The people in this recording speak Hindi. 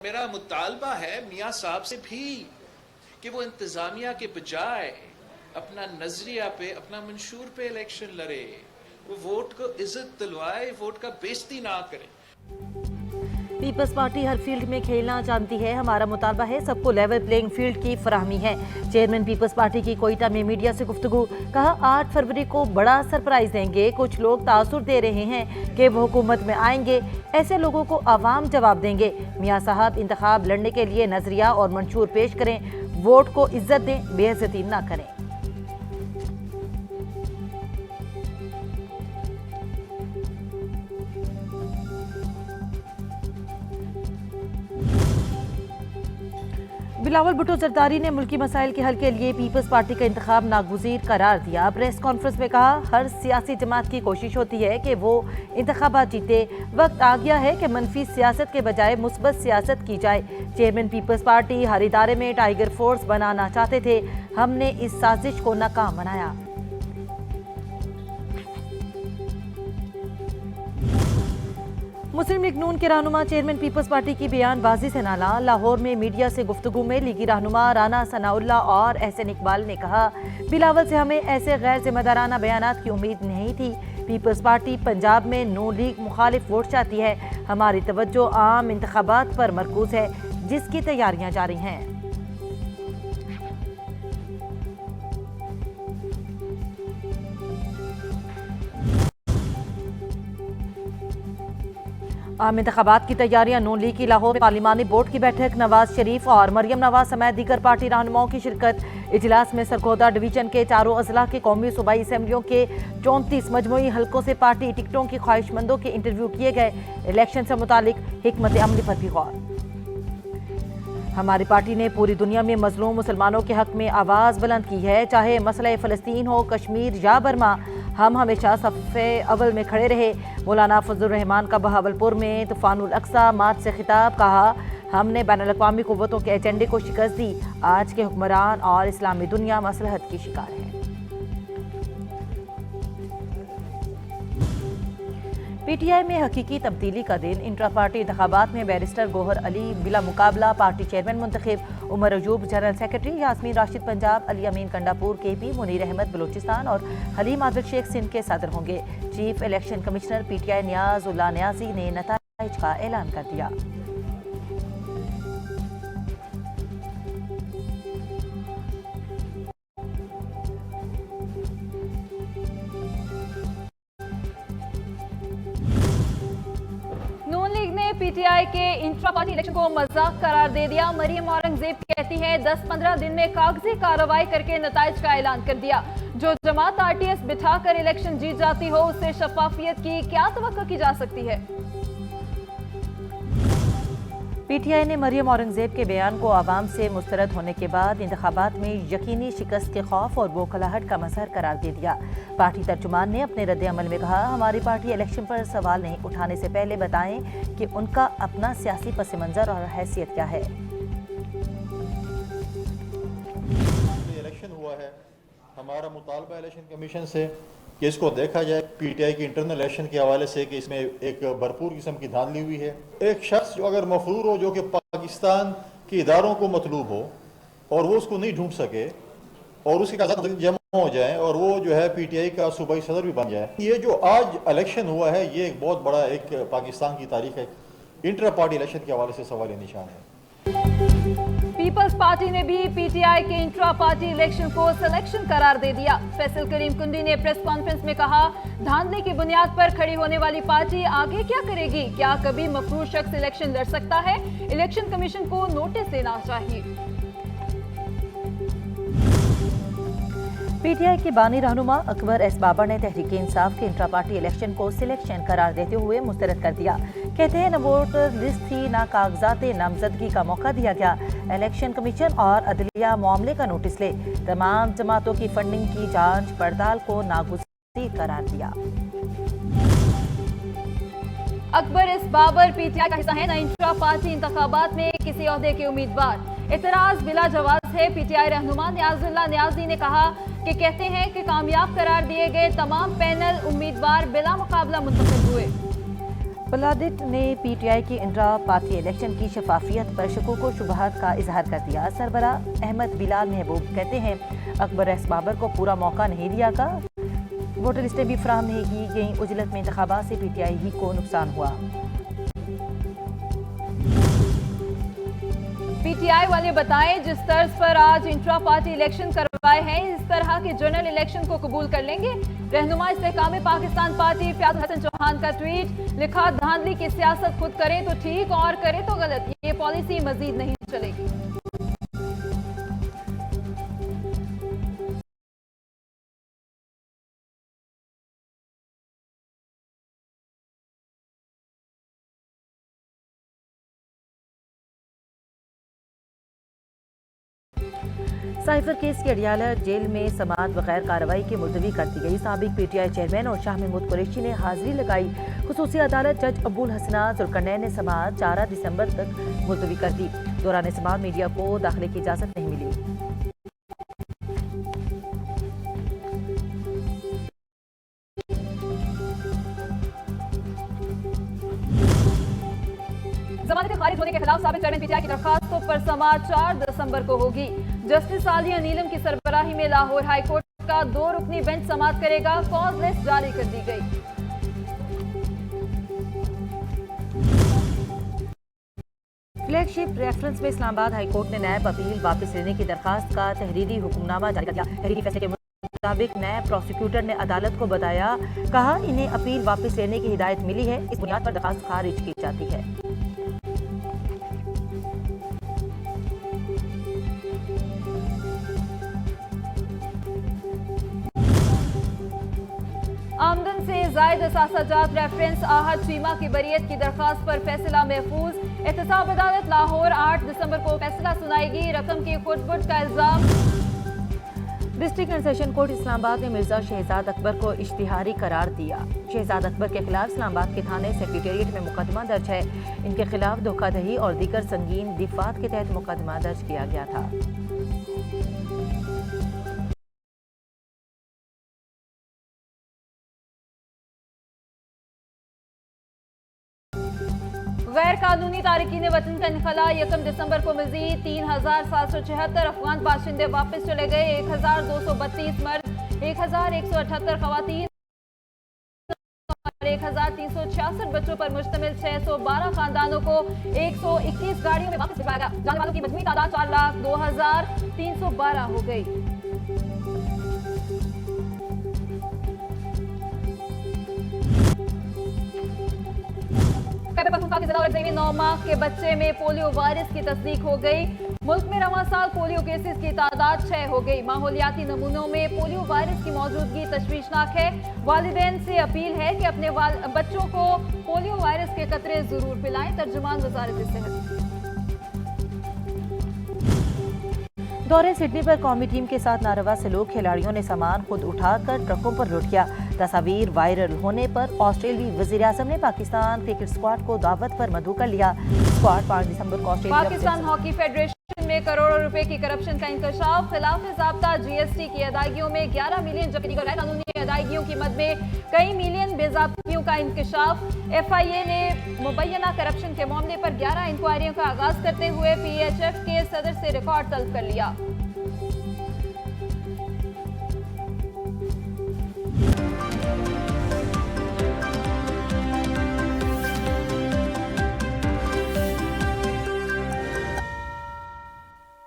मेरा मुतालबा है मियाँ साहब से भी कि वो इंतजामिया के बजाय अपना नजरिया पे, अपना मंशूर पे इलेक्शन लड़े, वो वोट को इज्जत दिलवाए, वोट का बेइज्जती ना करे। पीपल्स पार्टी हर फील्ड में खेलना जानती है। हमारा मुतालबा है सबको लेवल प्लेइंग फील्ड की फराहमी है। चेयरमैन पीपल्स पार्टी की कोयटा में मीडिया से गुफ्तगू, कहा 8 फरवरी को बड़ा सरप्राइज देंगे। कुछ लोग तासुर दे रहे हैं कि वो हुकूमत में आएंगे, ऐसे लोगों को आवाम जवाब देंगे। मियाँ साहब इंतखाब लड़ने के लिए नजरिया और मंशूर पेश करें, वोट को इज्जत दें, बेइज्जती ना करें। बिलावल भुट्टो जरदारी ने मुल्की मसाइल के हल के लिए पीपल्स पार्टी का इंतखाब नागुज़ीर करार दिया। प्रेस कॉन्फ्रेंस में कहा, हर सियासी जमात की कोशिश होती है कि वो इंतखाबात जीते। वक्त आ गया है कि मनफी सियासत के बजाय मुस्बत सियासत की जाए। चेयरमैन पीपल्स पार्टी हर इदारे में टाइगर फोर्स बनाना चाहते थे, हमने इस साजिश को नाकाम बनाया। मुस्लिम लीग नून के रहनुमा चेयरमैन पीपल्स पार्टी की बयानबाजी से नाला। लाहौर में मीडिया से गुफ्तगू में लीगी रहनुमा राना सनाउल्ला और एहसन इकबाल ने कहा, बिलावल से हमें ऐसे गैर जिम्मेदाराना बयानात की उम्मीद नहीं थी। पीपल्स पार्टी पंजाब में नून लीग मुखालिफ वोट चाहती है। हमारी तवज्जो आम इंतखाबात पर मरकूज है, जिसकी तैयारियां जारी हैं। आम इंतखाबात की तैयारियां। नून लीग की लाहौर में पार्लिमानी बोर्ड की बैठक, नवाज शरीफ और मरियम नवाज समेत दीगर पार्टी रहनुमाओं की शिरकत। इजलास में सरगोदा डिवीजन के चारों अजला के कौमी सूबाई असम्बलियों के 34 मजमूई हलकों से पार्टी टिकटों की ख्वाहिशमंदों के इंटरव्यू किए गए। इलेक्शन से मुतालिक हिकमत अमली पर भी गौर। हमारी पार्टी ने पूरी दुनिया में मजलूम मुसलमानों के हक में आवाज़ बुलंद की है, चाहे मसला फ़लस्तीन हो, कश्मीर या बर्मा। हम हमेशा सफ़े अव्वल में खड़े रहे। मौलाना फजलुर रहमान का बहावलपुर में तूफानुल अक्सा मार्च से खिताब, कहा हमने बैनुल-अक़वामी क़ुव्वतों के एजेंडे को शिकस्त दी। आज के हुक्मरान और इस्लामी दुनिया मसलहत की शिकार है। पीटीआई में हकीकी तब्दीली का दिन। इंट्रा पार्टी इंतखाबात में बैरिस्टर गोहर अली बिला मुकाबला पार्टी चेयरमैन मुंतखब। Umar Ayub general secretary, Yasmin Rashid Punjab, Ali Amin Kandapur KP, Munir Ahmad Balochistan और हलीम आदिल शेख सिंध के सदर होंगे। Chief election commissioner PTI Niaz Ullah Niazi ने नताइज का ऐलान कर दिया। पीटीआई के इंट्रा पार्टी इलेक्शन को मजाक करार दे दिया। मरियम औरंगजेब कहती है 10-15 दिन में कागजी कार्रवाई करके नताइज का ऐलान कर दिया। जो जमात आरटीएस बिठाकर इलेक्शन जीत जाती हो, उससे शफाफियत की क्या तवक्को की जा सकती है। पीटीआई ने मरियम औरंगजेब के बयान को आवाम से मुस्तरद होने के बाद इंतखाबात में यकीनी शिकस्त के खौफ और बौखलाहट का मजहर करार दे दिया। पार्टी तर्जुमान ने अपने रद्द अमल में कहा, हमारी पार्टी इलेक्शन पर सवाल नहीं उठाने से पहले बताएं कि उनका अपना सियासी पस मंजर और हैसियत क्या है। इलेक्शन हुआ है, हमारा मुतालबा इलेक्शन कमीशन से कि इसको देखा जाए पीटीआई के इंटरनल इलेक्शन के हवाले से कि इसमें एक भरपूर किस्म की धांधली हुई है। एक शख्स जो अगर मफरूर हो, जो कि पाकिस्तान के इदारों को मतलूब हो और वो उसको नहीं ढूंढ सके और उसके कागजात जमा हो जाए और वो जो है पीटीआई का सूबाई सदर भी बन जाए, ये जो आज इलेक्शन हुआ है ये एक बहुत बड़ा एक पाकिस्तान की तारीख है। इंटर पार्टी इलेक्शन के हवाले से सवाल निशान है। पीपल्स पार्टी ने भी पीटीआई के इंट्रा पार्टी इलेक्शन को सिलेक्शन करार दे दिया। फैसल करीम कुंडी ने प्रेस कॉन्फ्रेंस में कहा, धांधली की बुनियाद पर खड़ी होने वाली पार्टी आगे क्या करेगी। क्या कभी मफरूर शख्स इलेक्शन लड़ सकता है। इलेक्शन कमीशन को नोटिस देना चाहिए। पीटीआई के बानी रहनुमा अकबर एस बाबर ने तहरीक इंसाफ के इंट्रा पार्टी इलेक्शन को सिलेक्शन करार देते हुए मुस्तरद कर दिया। कहते हैं न वोटर लिस्ट थी, न कागजात नामजदगी का मौका दिया गया। इलेक्शन कमीशन और अदलिया मामले का नोटिस ले। तमाम जमातों की फंडिंग की जांच पड़ताल को नागुज़ीर करार दिया। अकबर एस बाबर पीटीआई का हिस्सा है, न इंट्रा पार्टी इंतखाबात में किसी ओहदे के उम्मीदवार। इतराज बिला जवाब है। पीटीआई रहनुमा नियाजुल्लाह नियाजी ने कहा कि कहते हैं कि कामयाब करार दिए गए तमाम पैनल उम्मीदवार बिला मुकाबला मुंतखब हुए। पलाडिट ने पीटीआई की इंट्रा पार्टी इलेक्शन की शफाफियत पर शकूक व शुबहात का इजहार कर दिया। सरबरा अहमद बिलाल महबूब कहते हैं अकबर एस बाबर को पूरा मौका नहीं दिया गया, वोटर लिस्टें भी फराहम नहीं की गई, उजलत में इंतखाबात से पीटीआई ही को नुकसान हुआ। पीटीआई वाले बताएं जिस तर्ज पर आज इंट्रा पार्टी इलेक्शन करवाए हैं इस तरह के जनरल इलेक्शन को कबूल कर लेंगे। रहनुमा इस्तेहकाम पाकिस्तान पार्टी फयाद हसन चौहान का ट्वीट, लिखा धांधली की सियासत खुद करें तो ठीक और करें तो गलत, ये पॉलिसी मजीद नहीं चलेगी। साइफर केस की अडियाला जेल में समाअत बगैर कार्रवाई की मुलतवी कर दी गई। साबिक पीटीआई चेयरमैन और शाह महमूद कुरैशी ने हाजिरी लगाई। खुसूसी अदालत जज अब्बुल हसना जुल्करनैन ने समाअत 4 दिसंबर तक मुलतवी कर दी। दौरान समाअत मीडिया को दाखिले की इजाजत नहीं मिली। जमानत खारिज होने के खिलाफ साबिक चेयरमैन पीटीआई की दरखास्तों पर समाअत 4 दिसंबर को होगी। जस्टिस सालिया नीलम की सरबराही में लाहौर हाईकोर्ट का 2 रुकनी बेंच समाअत करेगा। कॉज लिस्ट जारी कर दी गई। फ्लैगशिप रेफरेंस में इस्लामाबाद हाईकोर्ट ने नैब अपील वापस लेने की दरखास्त का तहरीरी हुक्मनामा जारी कर दिया। तहरीरी फैसले के मुताबिक नैब प्रोसिक्यूटर ने अदालत को बताया, कहा इन्हें अपील वापस लेने की हिदायत मिली है, इस बुनियाद पर दरखास्त खारिज की जाती है। आमदन से जायद असासाजात रेफरेंस आहद चीमा की बरियत की दरखास्त पर फैसला महफूज। एहतसाब अदालत लाहौर 8 दिसंबर को फैसला सुनाएगी। रकम की खुटबुट का इल्जाम। District and session court Islamabad ने मिर्जा शहजाद अकबर को इश्तिहारी करार दिया। शहजाद अकबर के खिलाफ इस्लामाबाद के थाने सेक्रेटेरिएट में मुकदमा दर्ज है। इनके खिलाफ धोखाधड़ी और दीगर संगीन दिफात के तहत मुकदमा दर्ज किया गया था। गैर कानूनी तारिकीन वतन का इनखला 1 दिसंबर को मजीद 3776 अफगान बाशिंदे वापस चले गए। 1232 मर्द, 1178 खवातीन और 1366 बच्चों पर मुश्तमिल 612 खानदानों को 121 गाड़ियों में वापस भिजवाया गया। जाने वालों की मजमूई तादाद 4,02,312 हो गई। और 9 माह के बच्चे में पोलियो वायरस की तस्दीक हो गई। मुल्क में रवां साल पोलियो केसेस की तादाद 6 हो गई। माहौलियाती नमूनों में पोलियो वायरस की मौजूदगी तशवीशनाक है। वालिदैन से अपील है कि अपने बच्चों को पोलियो वायरस के कतरे जरूर पिलाएं। तर्जुमान वजारत सेहत। दौरे सिडनी पर कौमी टीम के साथ नारवा सलूक, खिलाड़ियों ने सामान खुद उठाकर ट्रकों पर लुट किया। तस्वीर वायरल होने पर ऑस्ट्रेलियाई वज़ीर-ए-आज़म ने पाकिस्तान क्रिकेट स्क्वाड को दावत पर मदऊ कर लिया। स्क्वाड 5 दिसंबर को ऑस्ट्रेलिया। पाकिस्तान हॉकी फेडरेशन में करोड़ों रुपए की करप्शन का इंकशाफ। खिलाफ ज़ाब्ता जीएसटी की अदायगियों में 11 मिलियन जबकि गैर कानूनी अदायगियों की मद में कई मिलियन बेज़ाब्तियों का इंकशाफ। FIA ने मुबैना करप्शन के मामले पर 11 इंक्वायरियों का आगाज करते हुए PHF के सदर से रिकॉर्ड तलब कर लिया।